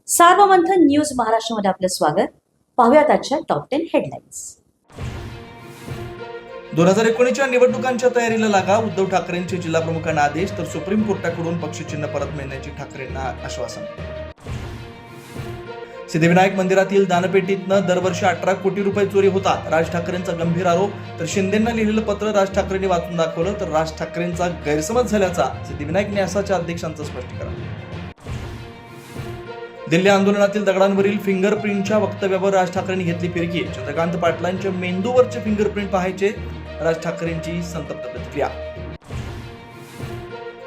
Sarvamanthan news महाराष्ट्रामध्ये आपलं स्वागत. पाहुयात आजच्या टॉप 10 हेडलाईन्स. 2019च्या निवडणुकांच्या तयारीला लागा. उद्धव ठाकरेंचे जिल्हा प्रमुखांना आदेश, तर सुप्रीम कोर्टाकडून पक्षचिन्ह परत मिळण्याची ठाकरेंना आश्वासन. सिद्धिविनायक मंदिरातील दानपेटीतनं दरवर्षी 18 कोटी रुपये चोरी होतात. राज ठाकरेंचा गंभीर आरोप. तर शिंदेंना लिहिलेलं पत्र राज ठाकरेंनी वाचून दाखवलं, तर राज ठाकरेंचा गैरसमज झाल्याचा सिद्धिविनायक न्यासाच्या अध्यक्षांचं स्पष्टीकरण. दिल्ली आंदोलनातील दगडांवरील फिंगरप्रिंटच्या वक्तव्यावर राज ठाकरेंनी घेतली फिरकी. चंद्रकांत पाटलांच्या मेंदूवरचे फिंगरप्रिंट पाहायचे, राज ठाकरेंची संतप्त प्रतिक्रिया.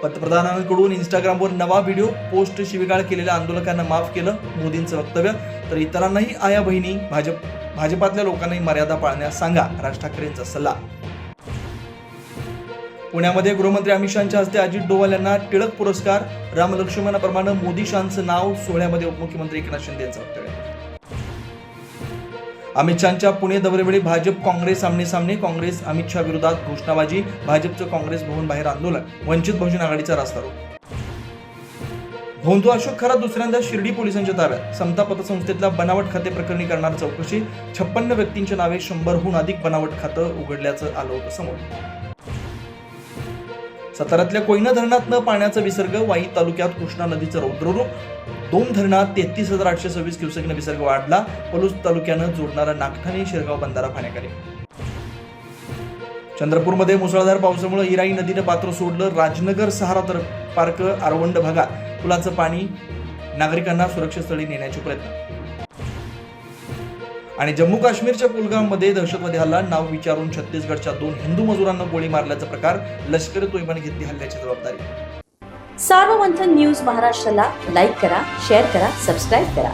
पंतप्रधानांकडून इंस्टाग्रामवर नवा व्हिडिओ पोस्ट. शिवीगाळ केलेल्या आंदोलकांना माफ केलं, मोदींचं वक्तव्य. तर इतरांनाही आया बहिणी, भाजपातल्या लोकांनाही मर्यादा पाळण्यास सांगा, राज ठाकरेंचा सल्ला. पुण्यामध्ये गृहमंत्री अमित शहाच्या हस्ते अजित डोवाल यांना टिळक पुरस्कार. रामलक्ष्मणाप्रमाणे मोदी शहांचं नाव. सोहळ्यामध्ये उपमुख्यमंत्री एकनाथ शिंदे यांचं वक्तव्य. अमित शहाच्या पुणे दौऱ्यावेळी भाजप काँग्रेस आमने-सामने. काँग्रेस अमित शहा विरोधात घोषणाबाजी. भाजपचं काँग्रेस भवन बाहेर आंदोलन. वंचित बहुजन आघाडीचा रास्तारोको. भोंदू अशोक खरात दुसऱ्यांदा शिर्डी पोलिसांच्या ताब्यात. समता पतसंस्थेतल्या बनावट खाते प्रकरणी करणार चौकशी. 56 व्यक्तींच्या नावे 100हून अधिक बनावट खातं उघडल्याचं आलं होतं समोर. साताऱ्यातल्या कोयना धरणातनं पाण्याचा विसर्ग. वाई तालुक्यात कृष्णा नदीचं रौद्ररूप. 2 धरणात 33,826 क्युसेकनं विसर्ग वाढला. पलूस तालुक्यानं जोडणारा नागठाणे शिरगाव बंधारा पाण्याखाली. चंद्रपूरमध्ये मुसळधार पावसामुळे इराई नदीनं पात्र सोडलं. राजनगर सहारा पार्क आरवंड भागात पुलाचं पाणी. नागरिकांना सुरक्षित स्थळी नेण्याचे प्रयत्न. आणि जम्मू काश्मीरच्या कुलगाममध्ये दहशतवादी हल्ला. नाव विचारून छत्तीसगडच्या 2 हिंदू मजुरांना गोळी मारल्याचा प्रकार. लष्कर तोयबाने घेतली हल्ल्याची जबाबदारी. सार्वमंथन न्यूज महाराष्ट्राला लाईक करा, शेअर करा, सबस्क्राईब करा.